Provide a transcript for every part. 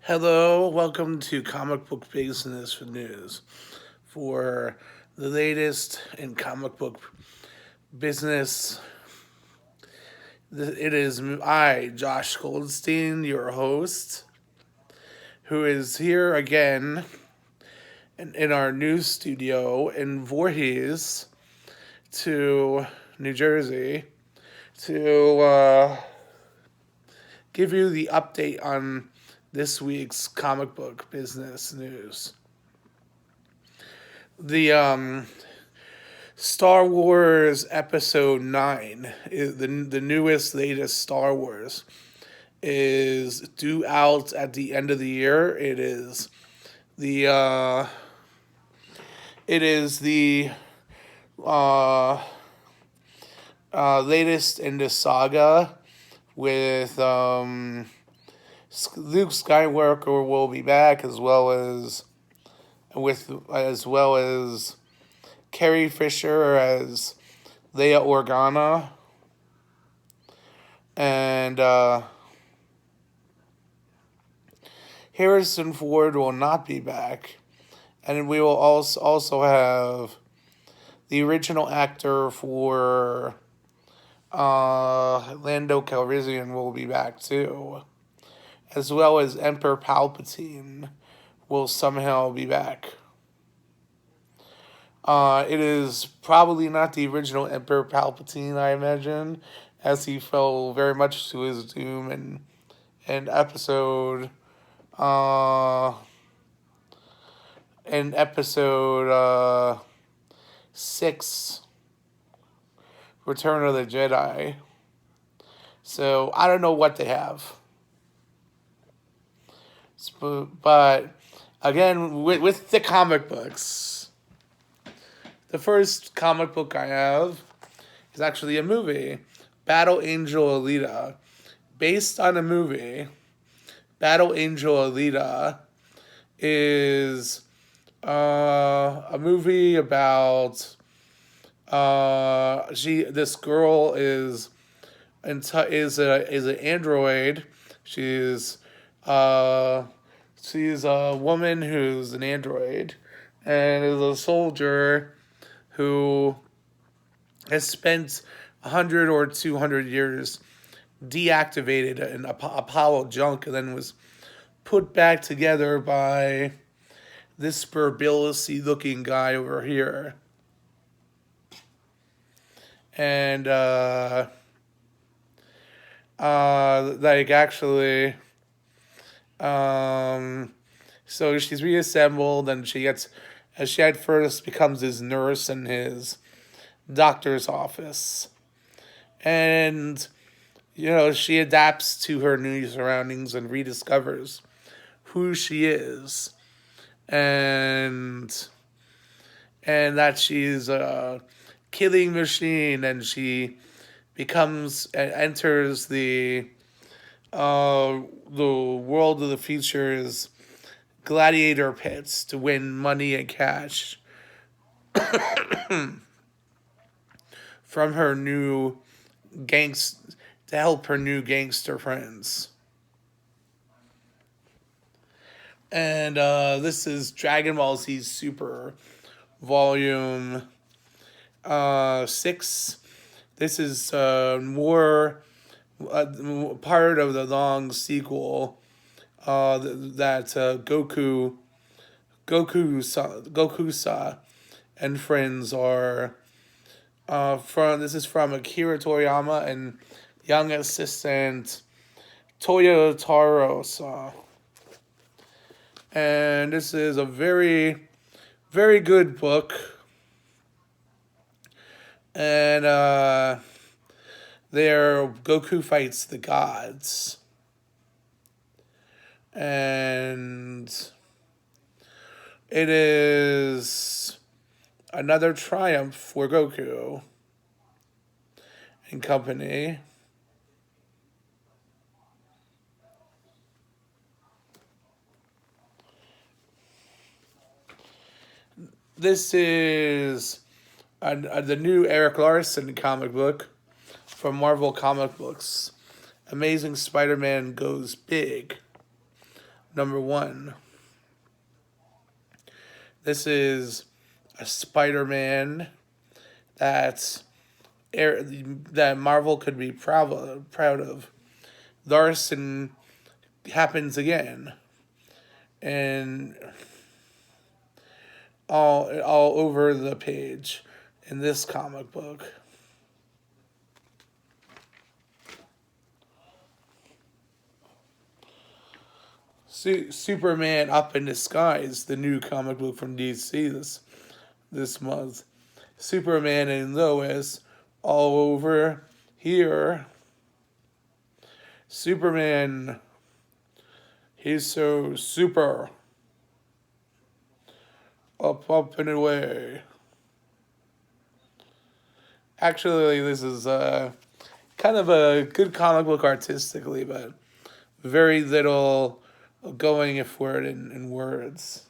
Hello, welcome to Comic Book Business News. For the latest in comic book business, it is I, Josh Goldstein, your host, who is here again in our news studio in Voorhees to New Jersey to give you the update on this week's comic book business news. The Star Wars Episode 9, is the newest, latest Star Wars, is due out at the end of the year. The uh, it is the uh, latest in the saga with Luke Skywalker will be back as well as Carrie Fisher as Leia Organa, and Harrison Ford will not be back, and we will also have the original actor for Lando Calrissian will be back too, as well as Emperor Palpatine will somehow be back. It is probably not the original Emperor Palpatine, I imagine, as he fell very much to his doom in uh, episode 6, Return of the Jedi. So I don't know what they have, but again, with the comic books, the first comic book I have is actually a movie, Battle Angel Aleta. Based on a movie, Battle Angel Aleta is a movie about this girl is an android. She's a woman who's an android and is a soldier who has spent 100 or 200 years deactivated in Apollo junk and then was put back together by this Burbillousy looking guy over here. And actually, so she's reassembled, and she at first becomes his nurse in his doctor's office. And, she adapts to her new surroundings and rediscovers who she is. And that she's a killing machine, and she enters the world of the future's gladiator pits to win money and cash from her new to help her new gangster friends. And this is Dragon Ball Z Super Volume 6. This is more part of the long sequel that Goku and friends are from. This is from Akira Toriyama and young assistant Toyotaro. And this is a very, very good book. And there Goku fights the gods. And it is another triumph for Goku and company. This is the new Eric Larson comic book from Marvel Comic Books. Amazing Spider-Man Goes Big. Number one, this is a Spider-Man that's that Marvel could be proud of. Larson happens again, and all over the page in this comic book. Superman Up in Disguise, the new comic book from DC this month. Superman and Lois all over here. Superman, he's so super. Up and away. Actually, this is kind of a good comic book artistically, but very little going for it in words.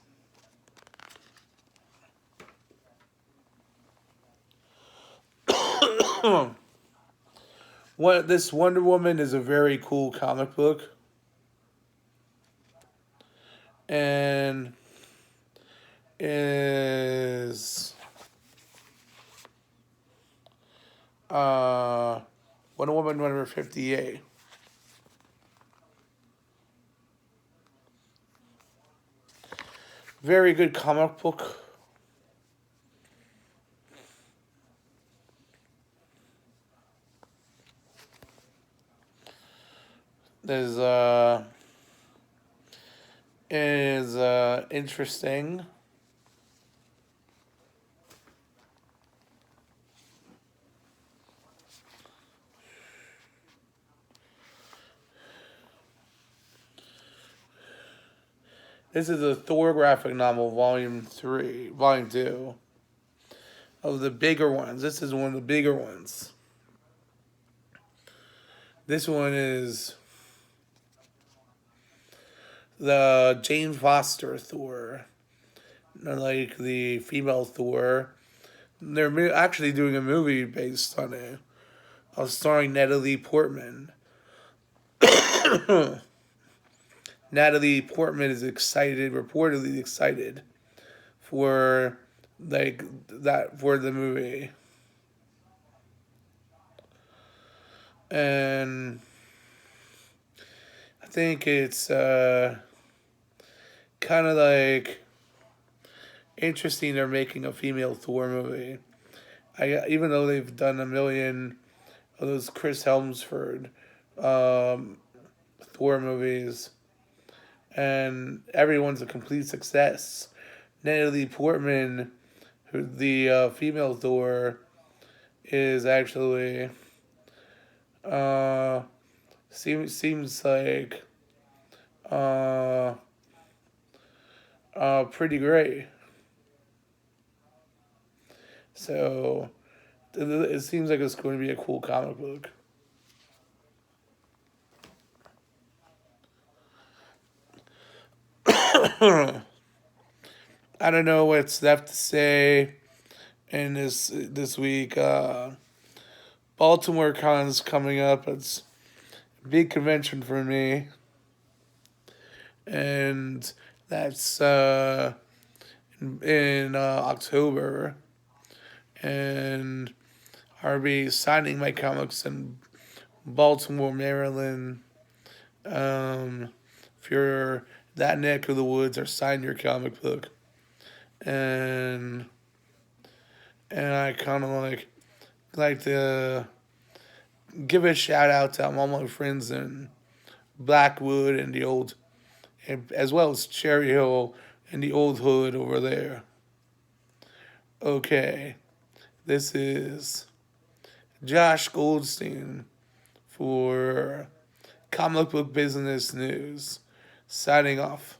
This Wonder Woman is a very cool comic book, and is Wonder Woman number 58. Very good comic book. There's is interesting. This is a Thor graphic novel, volume 2, of the bigger ones. This is one of the bigger ones. This one is the Jane Foster Thor, like the female Thor. They're actually doing a movie based on it, starring Natalie Portman. Natalie Portman is reportedly excited for like that for the movie. And I think it's kind of like interesting they're making a female Thor movie. Even though they've done a million of those Chris Helmsford Thor movies, and everyone's a complete success. Natalie Portman, who the female Thor, is actually seems like uh, pretty great. So it seems like it's going to be a cool comic book. I don't know what's left to say in this week. Baltimore Con's coming up. It's a big convention for me, and that's in October. And I'll be signing my comics in Baltimore, Maryland. If you're that neck of the woods, or sign your comic book. And I kind of like to give a shout out to all my friends in Blackwood and as well as Cherry Hill and the old hood over there. Okay, this is Josh Goldstein for Comic Book Business News, signing off.